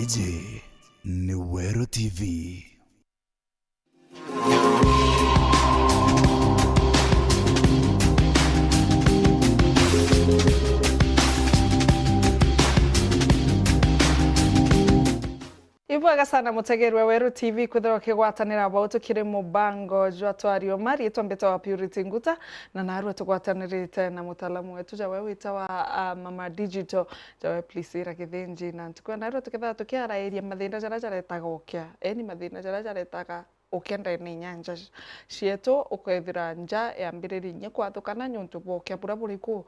Iji ni Wero TV. Ibwaga sana mutegerwe Wero TV kwithirwa kigwatanira abo tukiri mubango jwa twario mari twambeta wa Purity Nguta na narua tugwatanirite na mutaalamu wetu jawe witawa Mama Digital jawe Plisira Kithinji na tukwenda narua tukitha tukiarairia mathinda jara jaretaga ukia eni mathinda jara jaretaga ukenda ni nyanja cietu ukethira nja yambiriri nye kwathukana nyuntu bokia bura buriku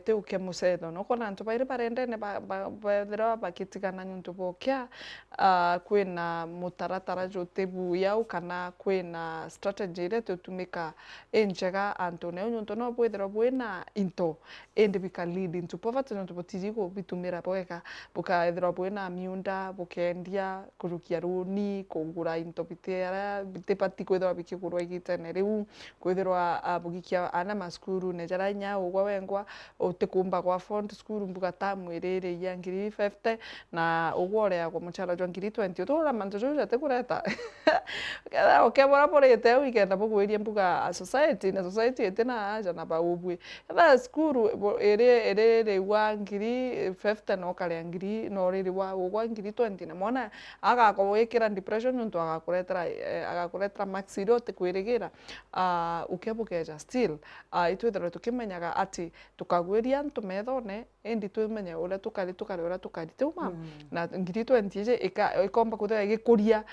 te ukia musetho no kona antu bairi barendene bathira bakitigana nyuntu bokia kwina mutaratara jote buya kana kwina strategy ile tutumika enjega antu ne nyuntu no bwithira bwina into ende bika lead into poverty nyuntu botijigo bitumira boeka bukaethira bwina miunda bukendia kurukia runi kugura into bitera bitepati kwithirwa bikigurwa igitene riu kwithirwa bugikia ana maskuru ne jara nya ugwa wengwa utikumba gwa font skuru mbuga tamu irire ya ngiri 50 na ugwa urea kwa muchara jwa ngiri 20 utura manjo jo jate kureta kada okebora porete weekend abugwirie mbuga society na society etena aja na baubwe kada skuru ere wa ngiri 50 no kale ngiri no riri wa ugwa ngiri 20 na mona agakowekera depression nuntu agakuretera maxiro te kwirigira ukebukeja still itwethera tukimenyaga ati tukagwiria antu methone endi tumenye uria tukari tu na ngiri 20 je ikomba kuthea gikuria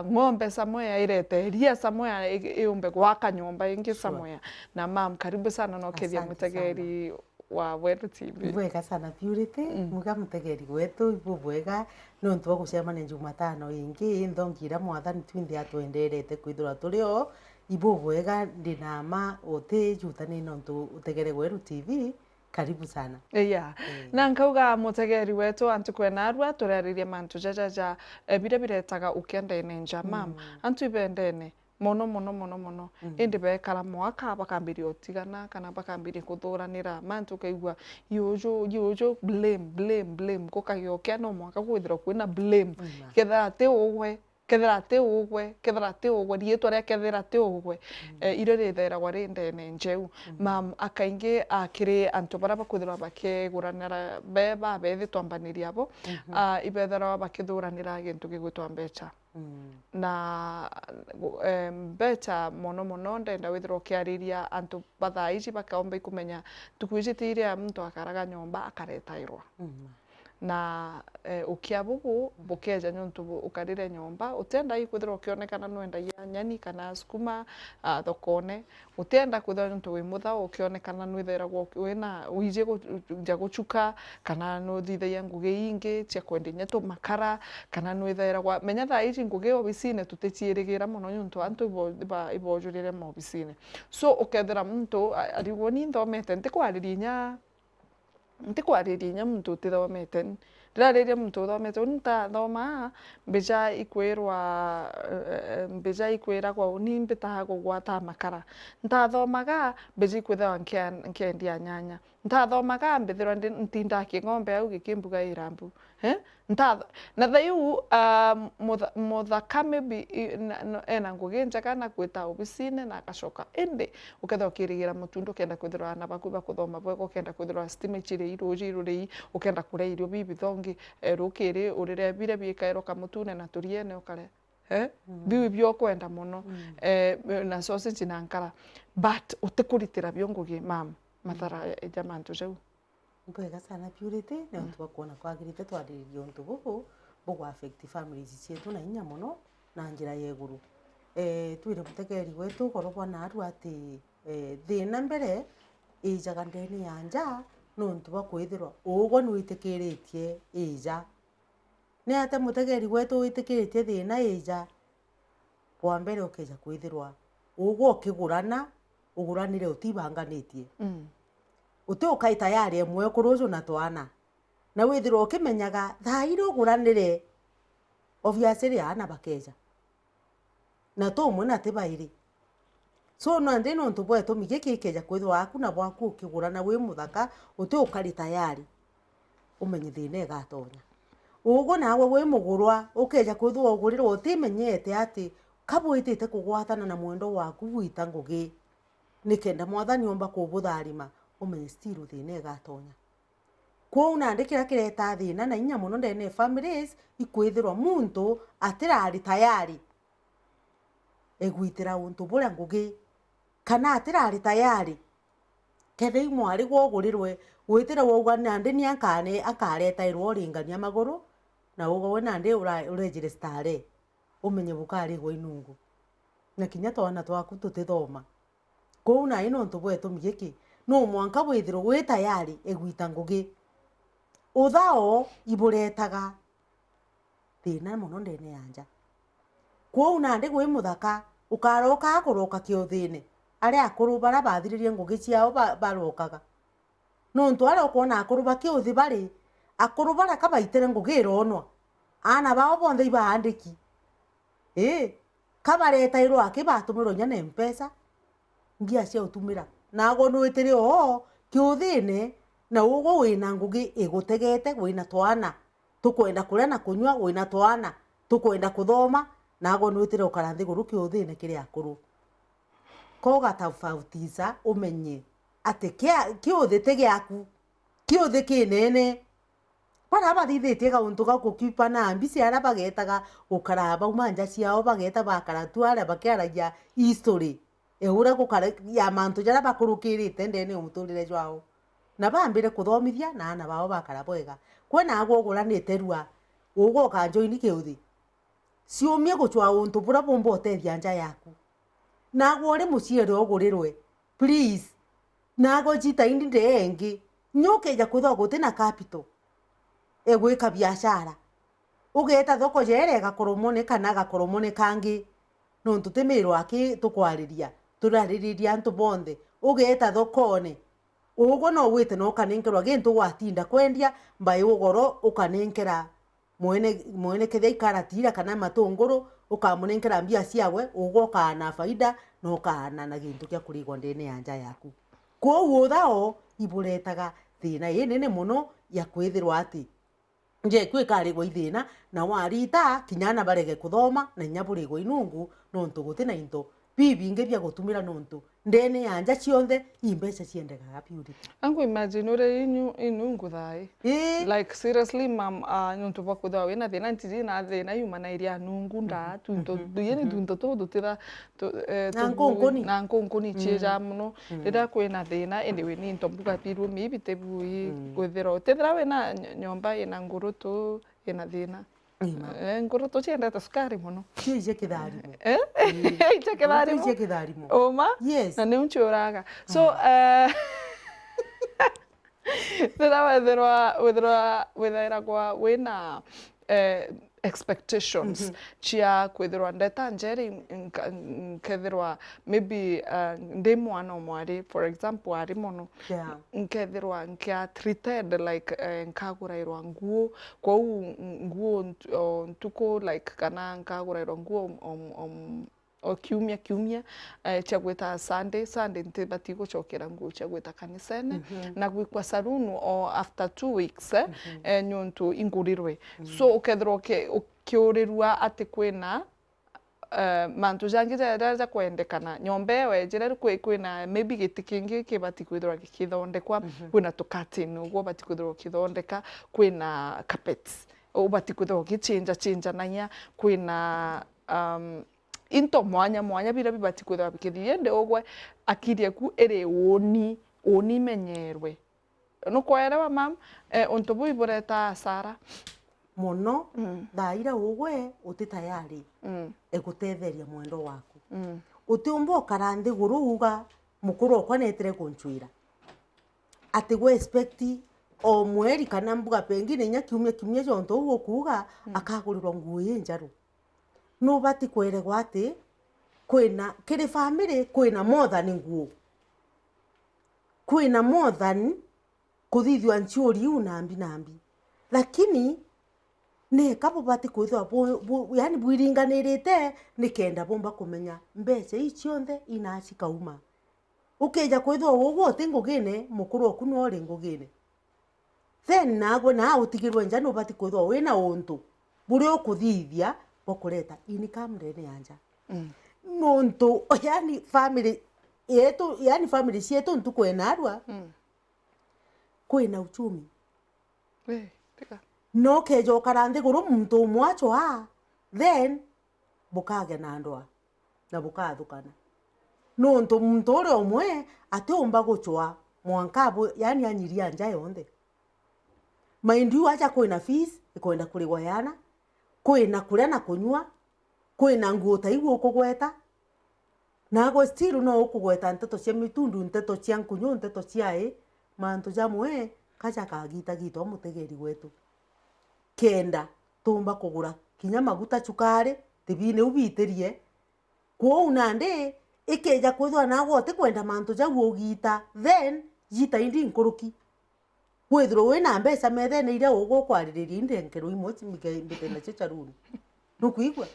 ng'ombe samoya irete ria samoya iumbe gwaka nyumba ingi samoya na mam karibu sana no kethia mutegeri wa Wero TV. Bwega sana Purity, muga mutegeri wetu ibu bwega nontu gucemania Jumatano ingi ndongira mwathani twindi atwenderete kwithura turio ibu bwega ndinama uti jutani nontu utegere Wero TV. Karibu sana. Yeah. Na nkauga mutegeri wetu antu kwena arua turaririe mantu jajaja biretaga ukendene nja mam antu ibendene mono indi bekara mwaka bakambiri otigana kana bakambiri kuthuranira mantu kaigwa yujo blame kukagiokia no mwaka kwithira kwina blame kethira te ugwe rietwa ria kethira te ugwe iro ritheragwa rindene njeu mam akaingi akiri antu bara bakwithirwa bakiguranira beba bethi twambaniria abo ibethera bakithuranira gintu gigwitwa mbeca na mbeca mono ndenda withirwa ukiariria antu bathaici bakaomba ikumenya tukwicitiria muntu akaraga nyomba akaretairwa na ukia bubu bukeja nyuntu ukarire nyomba utenda ikwithirwa ukionekana nwendagia nyani kana sukuma thokone utenda kwithirwa nyuntu wi mutha ukionekana nwitheragwo wina wije nja guchuka kana nuthithagia ngugi ingi cia kwendia tu makara kana nwitheragwa menya tha ici ngugi obicine tuticiirigira muno nyuntu antu ibojurire mo obicine so ukethira muntu arigwo ni nthomete ntikwariria nya muntu utithomete ndirariria muntu uthomete unta thoma mbija ikwiragwa uni mbitaha kugwata makara ntathomaga mbija ikwithirwa nkiendia nyanya ntathomaga mbithirwa ntindakie ng'ombe au gikimbuga irambu na thaiu muthaka maybe ena ngugi njega na gwita obicine na agacoka indi ukethira ukirigira mutundu ukenda kwithirwa na baku bakuthoma bwega ukenda kwithirwa stima ichiri iruri ukenda kuria irio bibithongi rukiri urire bire bikaeroka mutune na turiene ukare biu bio kwenda muno na sausage na nkara but utikuritira bio ngugi mam mathara jamantu jau Bwega sana Purity na ntu bakuona kwagirite twaririe untu bubu bugu affect families cietu na inya muno na njira yeguru twire mutegeri wetu korobwa na aru ati thina mbere ijaga ndeni yanja nontu bakwithirwa ugwo ni witikiritie ija ni ate mutegeri wetu witikiritie thina ija kwa mbere ukija kwithirwa ugwo ukigurana uguranire utibanganitie uti ukai tayari emwe kuruju na twana na withirwo ukimenyaga thaire uguranire obviously ana bakeja na to mwe na tibairi so no ndi no ntubwe to migeke ikeja kwithwa aku na bwaku ukigurana wi muthaka uti ukari tayari umenye thine gatonya ugo nawe we mugurwa ukeja kwithwa ugurirwo utimenyete ati kabwitite kugwatana na mwendo waku gwita ngugi nikenda mwathani omba kubutharima umenye still thina igatonya kwa unandikira kireta thina na inya muno ndene families ikwithirwa muntu atirari tayari egwitira untu buria ngugi kana atirari tayari kethe imwari gwogurirwe witira wauga nandi ni akareta irwo ringania maguru na ugo we nandi urejiristare umenye bukari gwa inungu na kinya twana twaku tutithoma kwa una ino ntu bwetu migiki no mwanka withiro wi tayari egwita ngugi uthao iburetaga thina muno ndene yanja kwa una ndi gwi muthaka ukaroka akuroka kiothine aria akuru bara bathiririe ngugi ciao barokaga no ntu aria ukona akuru bakiothi bari akuru bara kabaitere ngugi ironwa ana bao bonthe ibaandiki kabareta irwo akibatumiro nya na mpesa ngia cia utumira nago nwitire o kiothine na ugo wina ngugi igutegete wina twana tukwenda kuria na kunywa wina twana tukwenda kuthoma nago nwitire ukaranthi guru kiothine kiri akuru koga tafautiza umenye ati kiothi te giaku kiothi kinene para bathithitie gauntu gako kipa na ambisi ara bagetaga ukaraba umanja ciao bageta bakaratu aria bakiaragia history eura gukara ya mantu jara bakurukirite ndene umuturire jwao na bambire kuthomithia na ana bao bakara bwega kwena agoguranite rua ugo kanjoini kiuthi ciumie guchwa untu bura bombo otethia nja yaku nago ri muciere ogurirwe please nago jita indi ndengi nyoke ja kutho gutina capital egwika biashara ugeta thoko jere gakoromone kana gakoromone kangi no ntutemirwo aki tukwariria turaririria antu bonthe ugeta thokone ugo no wite no kanenkerwa gintu gwatinda kwendia mbai ugoro ukanenkera mwene kethe ikaratira kana matunguru ukamunenkera mbia ciawe ugo kana faida no kana na gintu kia kurigwa ndene yanja yaku kwa uthao iburetaga thina nene muno ya kwithirwa ati nje kwikarigwa ithina na warita kinyana barege kuthoma na nyaburigwa inungu no ntuguti na into bibinge bya gutumira nontu ndene yanja cionthe imbeca ciendegaga purity angu imagine ure inungu thai like seriously mam nontu bakutha wina thina ntiji na thina yuma na iria nungu nda tunto duyeni tunto to dutira na nkoni chija muno rira kwina thina anyway ni ntombuga piru mibite bui gwithira tethira wina nyomba ina ngurutu ina thina ngurutu ciendete sukari muno cije kitharimo ije kitharimo oma yes na niunchuraga so withira kwa wina expectations chia kwithirwa ndeta njeri nkethirwa maybe ndi mwana omwari for example ari mono nkethirwa nkia treated like nkagurairwa nguo kwa nguo ntuko like kana nkagurairwa nguo o kiumia chia gwita Sunday ntibati gucokera nguo chia gwita kanisene na gwikwa sarunu o after 2 weeks nyontu ingurirwe so ukethirwa ukiurirwa ati kwina mantu jangi ja kwendekana nyombe wejire kwina maybe giti kingi kibati kwithirwa gikithondekwa kwina tukatini ugo bati kwithirwa kithondeka kwina carpets ubati kwithirwa gichinja nanya kwina into mwanya bira bibati kwithirwa bikithiende ogwe akiri aku ere oni menyerwe no kwaerewa mam untu bui bureta Sara muno thaira ugwe uti tayari egutetheria mwendo waku utiumbo karanthi guru uga mukuru okwa netere kunchwira ati gwe expect o mweri kana mbuga pengine nya kiumia jonto ugo kuga akagurirwa nguo yenjaru no bati kwere gwati kwina kiri family kwina more than nguo kwina more than kuthithwa nchuri unambi lakini ne kapo bati kwithwa yani bwiringanirite nikenda bomba kumenya mbeca icionthe inaci kauma ukeja kwithwa ugo ti ngugine mukuru oku no ri ngugine then nago na utigirwe nja no bati kwithwa wina untu buri ukuthithia bokureta income ndene yanja nontu yani family yetu yani family yetu ntu kwena arwa kwina uchumi tika no kejo karande guru muntu mwacho then bukage na ndoa na bukathukana nontu muntu uri omwe ateumba guchwa mwankabo yani anyiria nja yonde mind you acha kwina fees ikwenda kurigwa yana kwina kuria na kunywa kwina nguo taigwo kugweta nago still no ukugweta nteto cia mitundu nteto cia nkunyu nteto ciae mantu jamwe kacha kagita gito mutegeri wetu kenda tumba kugura kinya maguta chukari tibine ubiterie kwa unande ikeja kwithwa nago te kwenda mantu jagu ugita then jita indi nkuruki kwithro wina mbeca methene ire ugo kwaririria indengero imwe mbite na chicharuni nukuigwa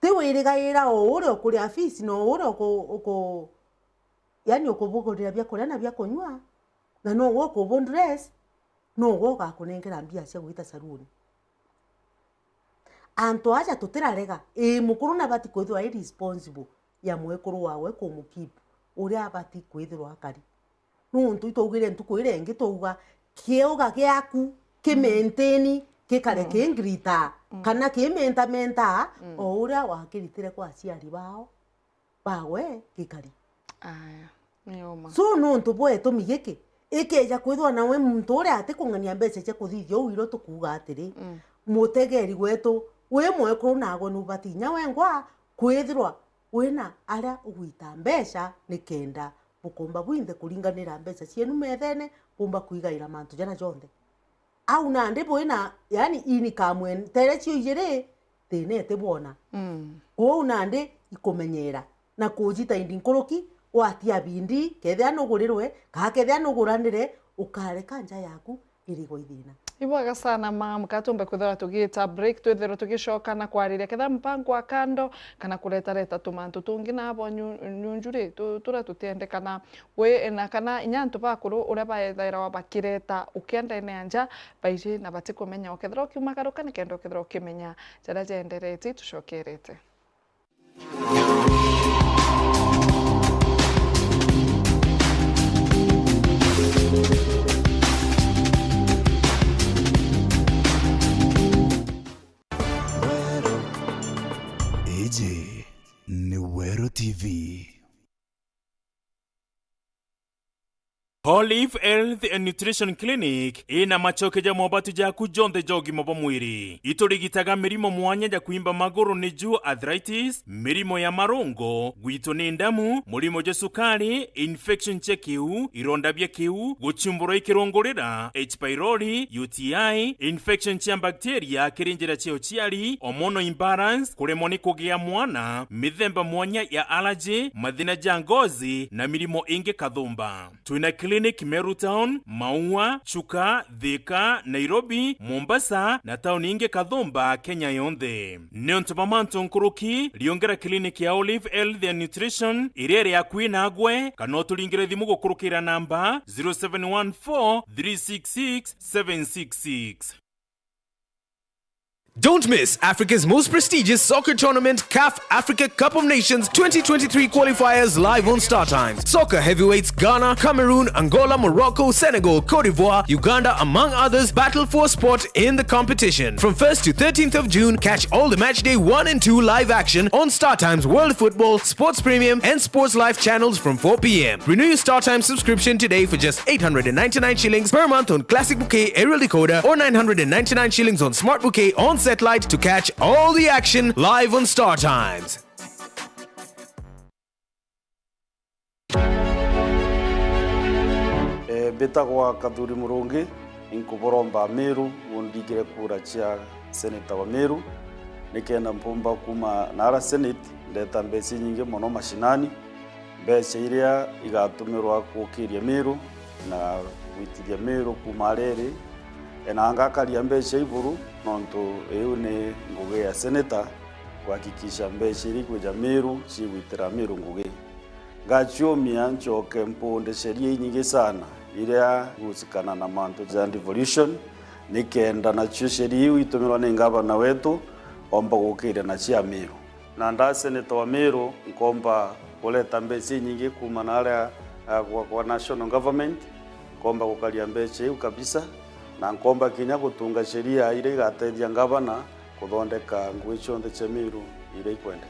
te wirigaira o ure okuri afisi no ure uko yani ukubugurira bya kuria na bya kunywa na no wo ko dress no go ga kunengera mbia cia gwita saruni anto acha tutirarega mukuru na bati kwithwa irresponsible ya mwekuru wawe kumukipu uria abati kwithirwa akari nuntu itugire ntuku ire ngi tuga kiuga giaku ki maintain kikare kingrita kana ki menta o uria wakiritire kwa aciari bao bawe gikari aya nioma so nuntu bwe tumigiki ikeja kwithwa nawe muntu uria ati kungania mbeca cia kuthithio wiro tukuga atiri mutegeri gwetu we mwekuru nago nubatinya wengwa kwithirwa wina aria ugwita mbeca nikenda bukomba bwinde kuringanira mbeca cienu methene kumba kuigaira mantu jana jonde au na ndipo ina yani ini kamwe tere cio ijere tenete bona ko unande ikumenyera na kujita indi nkoroki watia bindi kethia nugurirwe ka kethia nuguranire ukareka nja yaku irigo ithina ibwaga sana mama katumbe kwithira tugita break twithira tugicoka na kwariria ketha mpango wa kando kana kureta tumantu tungi nabo nyunjuri tura tutendekana we na kana inyantu bakuru uria baethaira wa bakireta ukienda ine anja baije na batikumenya ukethira ukiumagaruka ni kendo ukethira ukimenya jara jenderete tucokerete Eje ni Wero TV. Olive Health and Nutrition Clinic ina machoke ja mobatu ja kujonde jogi mobo mwiri iturigitaga mirimo mwanya ja kuimba maguru ni juu arthritis, mirimo ya marungo, gwito ni ndamu, murimo ja sukari, infection cia kiu, ironda bya kiu, guchumbura ikirongorera, H. pylori, UTI, infection cia bacteria kirinjira cia uciari, hormonal imbalance, kuremwo ni kugia mwana, mithemba mwanya ya allergy, mathina ja ngozi na mirimo ingi kathumba. Twina Clinic Meru Town, Maua, Chuka, Thika, Nairobi, Mombasa na town inge Kathumba, Kenya yonthe. Neonto mamanto nkuruki liongera clinic ya Olive Health and Nutrition irere ya kwina agwe kanotulingire thimu gukurukira namba 0714 366 766. Don't miss Africa's most prestigious soccer tournament, CAF Africa Cup of Nations 2023 qualifiers live on Star Times. Soccer heavyweights Ghana, Cameroon, Angola, Morocco, Senegal, Cote d'Ivoire, Uganda, among others, battle for a spot in the competition. From 1st to 13th of June, catch all the matchday 1 and 2 live action on Star Times World Football, Sports Premium, and Sports Life channels from 4 p.m. Renew your Star Times subscription today for just 899 shillings per month on Classic Bouquet Aerial Decoder or 999 shillings on Smart Bouquet on satellite to catch all the action live on Star Times. Betagwa Kathuri Murungi inkuboromba Meru wondigire kura cia senator wa Meru nikenda mpumba kuma nara senate ndeta mbeci nyingi muno mashinani mbeci iria igatumirwa kukiria Meru na gwitithia Meru kuma rere enanga karia mbeci iburu nontu iu ni ngugi ya senator kuhakikisha mbeci iri kuja Meru cigwitira Meru ngugi ngachiomia njoke mpunde sheria nyingi sana iria gusikana na mantu ja devolution nikenda nacio sheria iu itumirwa ni ngavana wetu omba gukire na cia Meru na nda seneta wa Meru nkomba kuleta mbeca nyingi kuma na aria kwa national government komba gukaria mbeca iu kabisa na nkomba kinya gutunga sheria iria igateithia ngavana kuthondeka ngui cionthe cia Meru iria ikwenda.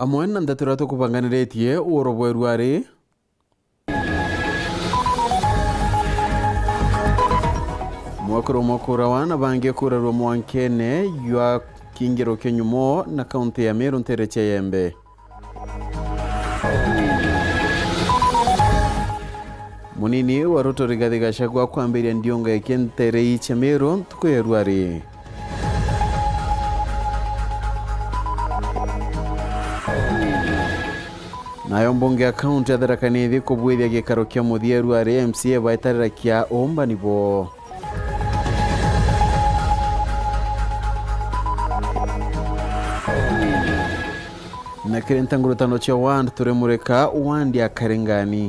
amwe na ndatira tukubanganiretie uro bweru ari mwakura wana bange kurarwa mwankene ywa kingiro kenyumo na kaunti ya Meru ntereche yembe munini wa Ruto Rigathi Gachagua kwambiria ndiongo ya kentere iche Meru tukuyeruari nayo mbunge ya kaunti ya Tharaka Nithi kubwithia gikaro kia muthieru ari MCA baitarira kia omba nibo na kirentangurutano chia wand turemureka wandi ya Karengani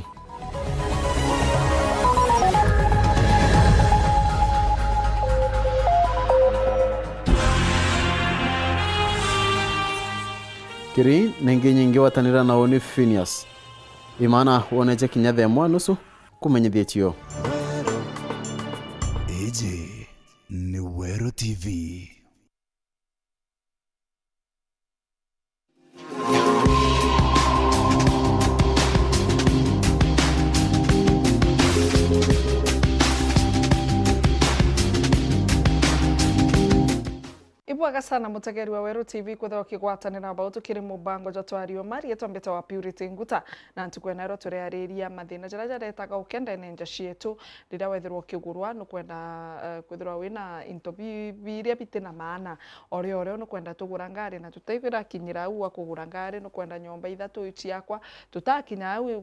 kiri nengi nyingi watanira nao ni Phineas imana woneje kinyathe mwanusu kumenyithia chio Eje ni Wero TV. Ibwaga sana mutegeri wa Wero TV kwethwa kigwatanira about tukiri mubango jatwario mari etwambeta wa Purity Nguta na ntukwena ro tureariria mathina jara jaretaga ukenda nenja cietu rira wethirwo kigurwa nukwenda kwethirwa wina into biria bitina maana ore nukwenda tugura ngari na tutaivira kinyira u kugura ngari nukwenda nyomba ithatu ichiakwa tutakinya u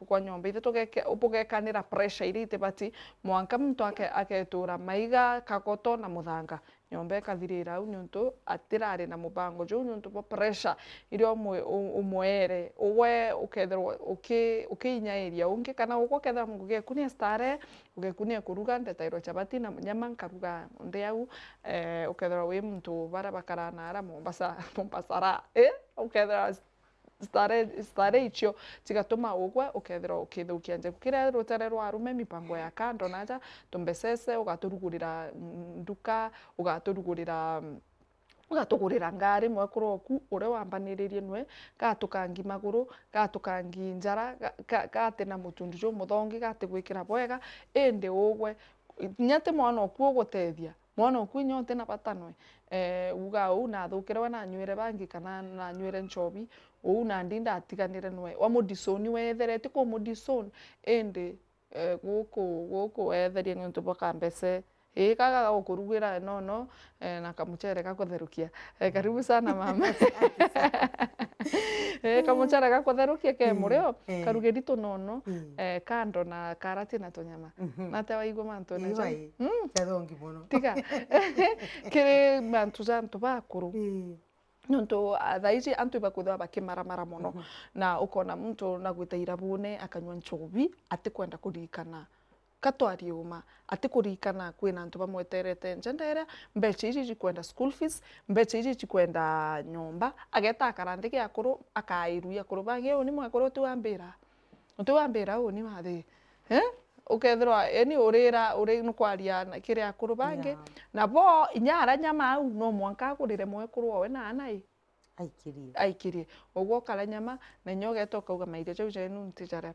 kwa nyomba ithatu ubugekanira pressure irite bati mwanka muntu aketura maiga kagoto na muthanga nyomba ikathirira au nyuntu atirari na mubango jo nyuntu bo pressure irio umwere uwe ukethirwa ukinya area ungi kana uko ketha muge kunia stare ugekunia kuruga ndetairo chabati na nyama nkaruga nde au ukethirwa wi muntu bara bakarana ara Mombasa ra ukethirwa stare ichio tigatuma ugwe ukethirwa ukithukia nje kira rutere rwa arume mipango ya kando naja tumbesese ugaturugurira nduka ugatugurira ngari mwekuru oku ure wambaniririe nwe gatukangi maguru gatukangi njara gatena mutundu jo muthongi gatigwikira bwega ende ugwe nyate mwana oku ugutethia mwana oku nyote na batanwe uga una thukire na nywire bangi kana na nywire nchobi una ndinda atiganire nwe wa mudisoni wetherete ko mudisoni ende guku wetherie ntu bakambese kaga gukurugira no na kamuchere gakutherukia karibu sana mama kamuchere gakutherukia ke murio karugeri tunono kando na karati na tonyama na tewa igwa manto na Chadongi mono tiga kire mantu zantu bakuru nonto thaici antu bakuthwa bakimaramara muno na ukona muntu na gwitaira bune akanywa nchobi atikwenda kurikana katwari uma atikurikana kwina antu bamweterete njendere mbeche ici cikwenda school fees mbeche ici cikwenda nyomba ageta akarandike akuru akairuya akuru bangi uni mwakuru tuambira uni mathi ukethirwa eni urira uri nukwaria kire akuru bangi na bo inyara nyama au no mwanka kurire mwekuru we na anai aikirie ogwo kala nyama na nyogeto kauga mairio jau jenu ntijare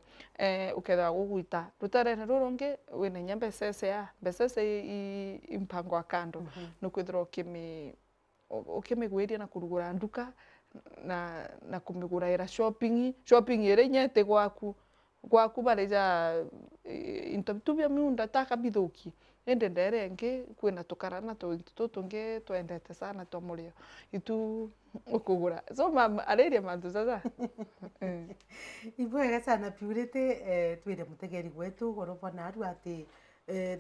uketha gugwita rutarene rurungi wina nya mbecece impango wa kando nukwithira ukimigwiria na kurugura nduka na kumiguraira shopping ira inyete gwaku barija into bitu bia miunda takabithuki indi ndere ngi kwina tukarana tungi twendete sana twa murio itu ukugura so areria mantu sasa ibwega sana Purity twire mutegeri gwetu goroba naru ati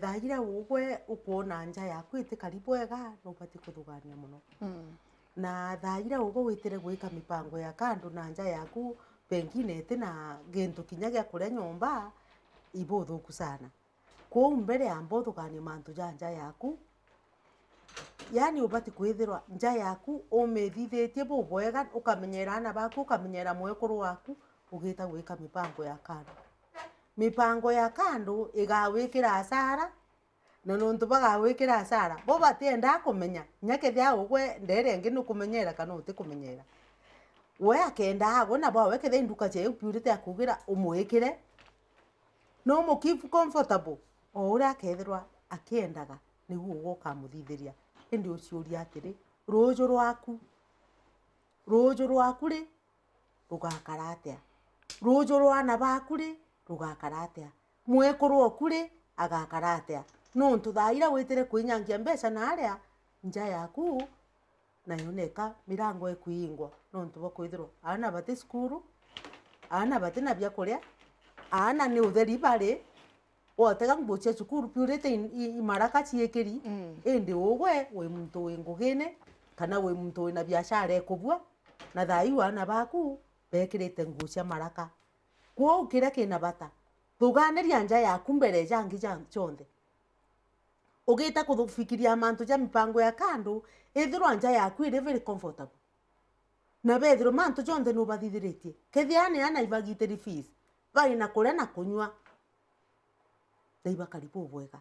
thaira ugwe ukuona nja yaku itikari bwega nubati kuthugania muno na thaira ugwe witire gwika mipango ya kando na nja yaku pengine tina gintu kinya gya kuria nyumba ibuthuku sana kwa mbere ya mbothugania mantu ja nja yaku yani ubati kwithirwa nja yaku umithithitie bubwega ukamenyera ana baku ukamenyera mwekuru waku ugita gwika mipango ya kando igawikira asara na nontu bagawikira asara bo batienda kumenya nyake thia ugwe ndere ngi nukumenyera kana utikumenyera we akenda agona bo wekethe nduka je Purity akugira umwikire no mu keep comfortable o uria akethirwa akiendaga niguo ugoka muthithiria indi uciuria atiri ruju rwaku ri rugakara atia ruju rwana baku ri rugakara atia mwekuru oku ri agakara atia nontu thaira witire kwinyangia mbeca na aria nja yaku nayo neka mirango ekuingwa nontu bakwithirwo ana bati skuru ana bati na bia kuria ana ni utheri bari otega ngucia cukuru Purity imaraka ciekeri indi ugwe we muntu wingugine kana we muntu wina biashara ekubua na thai wana baku bekirite ngucia maraka kwa ukira kina bata thuganiria nja yaku mbere jangi chonthe ugita kuthufikiria mantu ja mipango ya kando ithirwa nja yaku iri very comfortable na bethiro mantu chonthe no bathithiritie kethiane ana ibagitiri fees baina kuria na kunywa daiba karibu bwega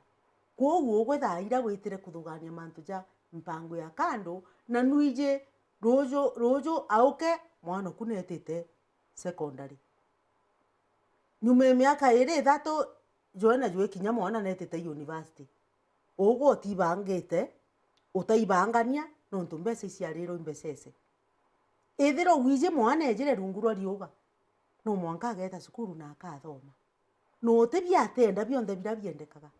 kwa uguo gwe thaira witire kuthugania mantu ja mpango ya kando na nuije rojo auke mwana kunetete secondary nyume miaka iri thatu joena jwe kinya mwana netete university ugo tibangite utaibangania nontu mbese ciariro imbecece ithiro wije mwana ejire rungurwa riuga no mwanka ageta cukuru na akathoma no tebia atenda bionthe bira biendekaga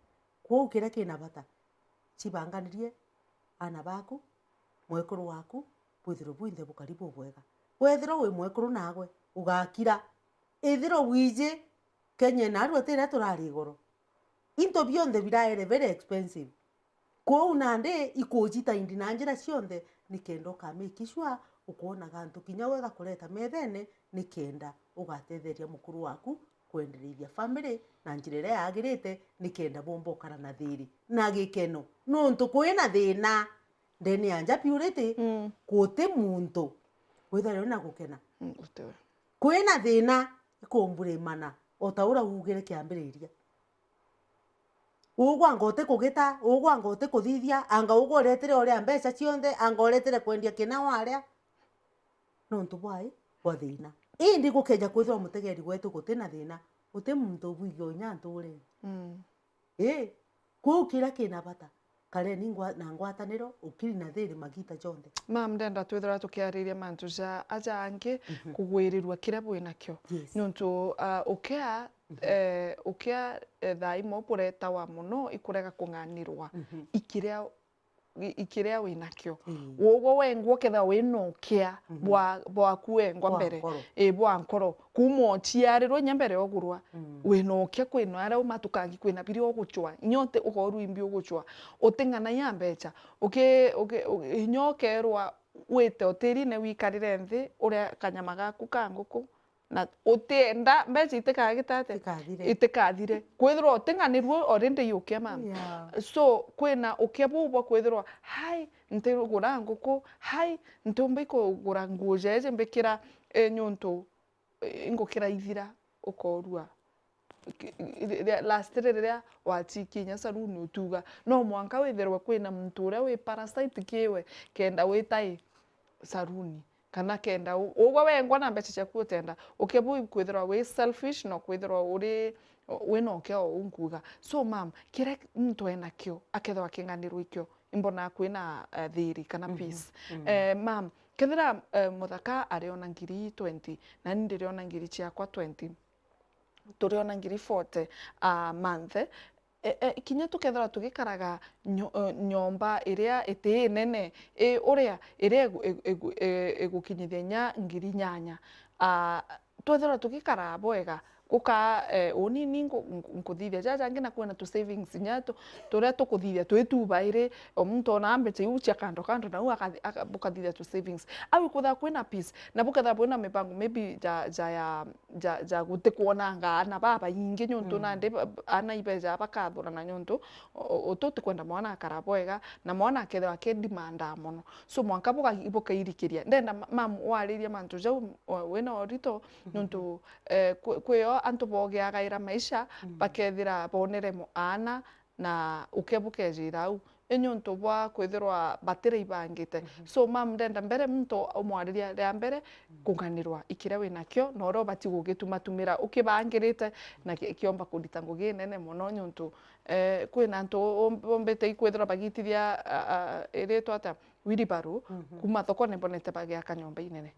kwa ukira kina bata cibanganirie ana baku mwekuru waku bwithiro bwinthe bukaribu bwega wethiro we mwekuru nagwe ugakira ithiro wije Kenya na aru atira turari igoro into bionthe biraere very expensive kwa unande ikojita indi na njira cionthe nikendo kamikishwa ukona gantu kinya wega kureta methene nikenda ugatetheria mukuru waku kwendereithia family na njira ya agirite nikenda bombokara na thiri na gikeno nontu kwina thina ndeni anja Purity kote muntu withare na gukena kwina thina ikumbure mana otaura ugire kiambiriria ugwa ngote kugita ugwa ngote kuthithia anga ugwa uretere oria mbeca cionthe anga uretere kwendia kina waria nontu bwai bwa thina indi gukeja kwithwa mutegeri gwetu gutina thina uti muntu bwigyo nyantu uri kukira kina bata kare ningwa na ngwataniro ukiri na thiri magita jonde mam ndenda twithira tukiariria mantu ja aja angi kugwirirwa kira bwina kyo nontu ukia thai mo pureta wa muno ikurega kunganirwa ikirea winakio wogo wengwo ketha winokia bwa kuengwa mbere bwa nkoro kumo chiarirwo nyambere ogurwa winokia kwino ara umatukangi kwina biri oguchwa nyote ugoru imbi oguchwa utingana ya mbecha nyokerwa wite oteri ne wikarire nthi uria kanyama gaku kanguku na utenda mbeca itikagitate itikathire kwithirwa utinganirwo already yukia mama so kwina ukia bubwa kwithirwa hai ntigura nguku hai ntumbi kugura nguo jeje mbikira nyuntu ingukira ithira ukorua last rĩrĩa watikinya saruni utuga no mwanka withirwa kwina muntu uria wi parasite kiwe kenda witai saruni kana kenda ugwa wengwa na mbeca ciaku utenda ukebu kwithirwa wi selfish no kwithirwa uri wina ukeo unkuga so mam kire mtu ena kio akethwa kinganirwo ikio imbona kwina thiri kana peace mam kethira muthaka ariona ngiri 20 na ndiriona ngiri ciakwa 20 turiona ngiri 40 a month kinya tukethira tugikaraga nyomba iria iti nene uria iria egukinyithia nya ngiri 8 twethira tugikara bwega uka unini nkuthithia jaja ngina kwena tu savings nyato turia tukuthithia twituba iri omuntu ona mbeca iucia kando kando na bukathithia tu savings au kutha kwena peace na bukatha kwena mipango maybe ja gutikuona ngana baba ingi nyuntu na ndi ana ibeja bakathura na nyuntu ututi kwenda mwana akara bwega na mwana akethwa ke demanda mono so mwanka bukairikiria ndenda mam wariria mantu jau wena orito nyuntu kweo antu bogeagaira maisha bakethira bonere mo ana na ukebukejira au enyuntu bwa kwithirwa batire ibangite so mam ndenda mbere muntu umwariria ria mbere kunganirwa ikire wina kio no ro bati gugitumatumira ukibangirite na kiomba kudita ngugi nene muno nyuntu kwina antu ombete ikwithirwa bagitithia iretwa ata wiribaru kuma thoko ne bonete bagia kanyomba inene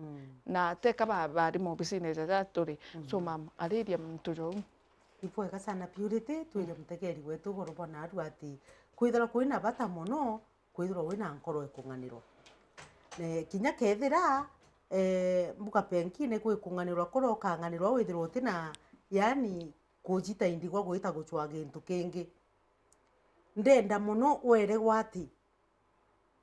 na teka bari mo bisine jaja turi so mam ariria muntu jo ipwega sana Purity twire mutegeri wetu gorobona atu ati kwithira kwina bata muno kwithira wina nkoro ikunganirwa ne kinya kethira mbuka penkine kwi kunganirwa koro kanganirwa withirwa utina yani kujita indigwa gwita guchwa gintu kingi ndenda muno were gwati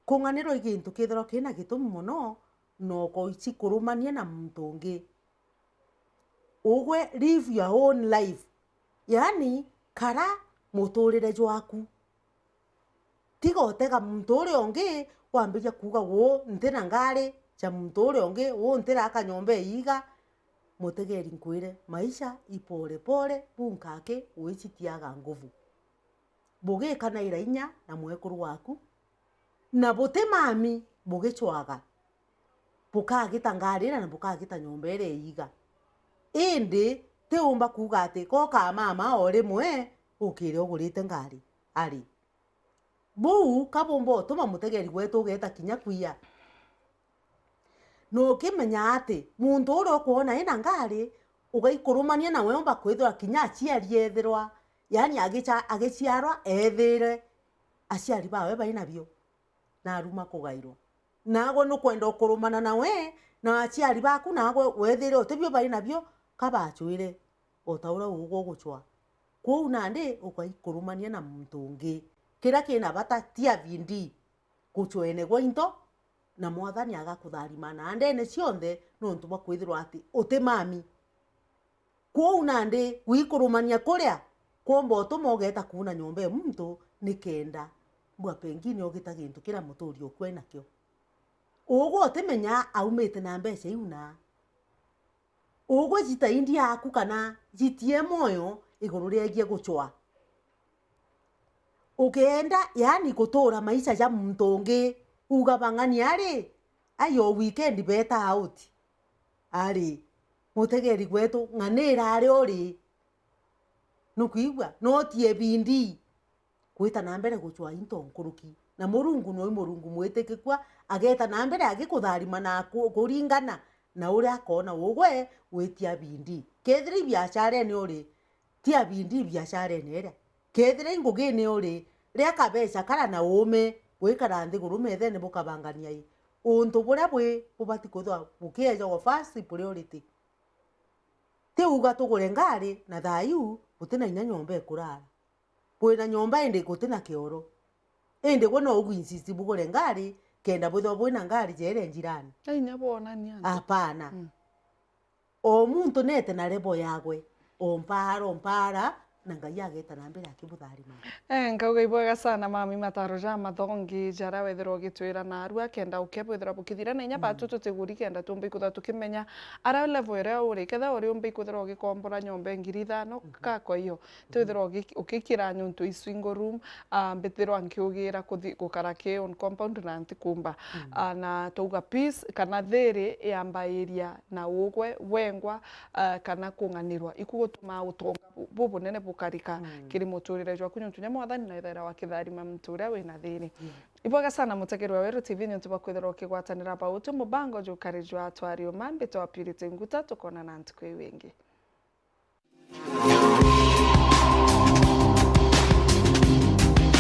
kunganirwa igintu kithira kina gitumi muno no ko ichi kurumania na muntu ungi ugwe live your own life yani kara muturire jwaku tigo tega muntu uri ongi wambija kuga wo ntina ngari cha muntu uri ongi wo ntira akanyombe iga mutegeri nkwire maisha ipole pole bunkake wicitiaga nguvu buge kana irainya na mwekuru waku na bote mami buge chwaga bukagita ngari na bukagita nyombe ire iga indi teumba kuga ati ko ka mama ore mwe ukire ogurite ngari ari bu kabombo tuma mutegeri gwetu geta kinya kuia no kimenya ati muntu uri kuona ina ngari ugaikurumania na wemba kwithwa kinya aciari ethirwa yani agiciarwa ethire aciari bawe baina bio na aruma kugairwo nago no kwenda kurumana nawe na aciari baku nago wethire utebio baina bio kabachwire otaura ugo guchwa ko nande ukaikurumania na muntu ungi kira kina bata tia vindi kuchwene gwa into na mwathani agakutharima na ndene cionthe nontu bwa kwithirwa ati uti mami ko nande wikurumania kuria kombo tumogeta kuna nyombe muntu nikenda bwa pengine ogita gintu kira muturi okwena kio ugo temenya aumete na mbeca iuna ugo jita india aku kana jitie moyo iguru riegie guchwa ukienda yani gutura maisha ya muntu ungi ugabangani ari ayo weekend beta out ari mutegeri gwetu nganira ari ori nukuigwa no tie bindi kwita na mbere guchwa into nkuruki na murungu no murungu mwetekekwa ageta na mbere agikutharima na kuringana na uri akona ugwe witia bindi kethiri biashara ni uri tia bindi biashara ni era kethire ngugi ni uri ria kabesha kara na ume wikara nthi gurume thene bukabangania i untu buria bwi bubati kuthwa bukieja go fast priority te uga tugure ngari na thayu butina inya nyomba kurara bwina nyomba indi gutina kioro indi gwe no uginsist bugure ngari kenda bwithwa bwina ngari jere njirani inya bona ni andi apana o muntu nete na rebo yagwe ompara na ngai ageta na mbere akibutharima Nkauga ibwega sana mami mataro ja mathongi jara wethirwo gitwira na arua kenda ukebwithira bukithira na inya batu tutiguri kenda tumbi kutha tukimenya ara level ira uri ketha uri umbi kuthira ugikombora nyombe ngiri 5 kako iyo twithira ukikira nyuntu iswingo room mbithirwa nkiugira kuthi gukara ke on compound na ntikumba na tuga peace kana thiri yambairia na ugwe wengwa kana kunganirwa ikugutuma utonga bubu nene bukarika kiri muturire jwa kunyuntu nya mwathani na ithera wa kitharima mturia wina thiri ibwaga sana mutegerwa Weru TV ni tuba kwithira ukigwatanira bautu mubango jukarijwa twario mambe twa Purity Nguta tukona na ntukwe wingi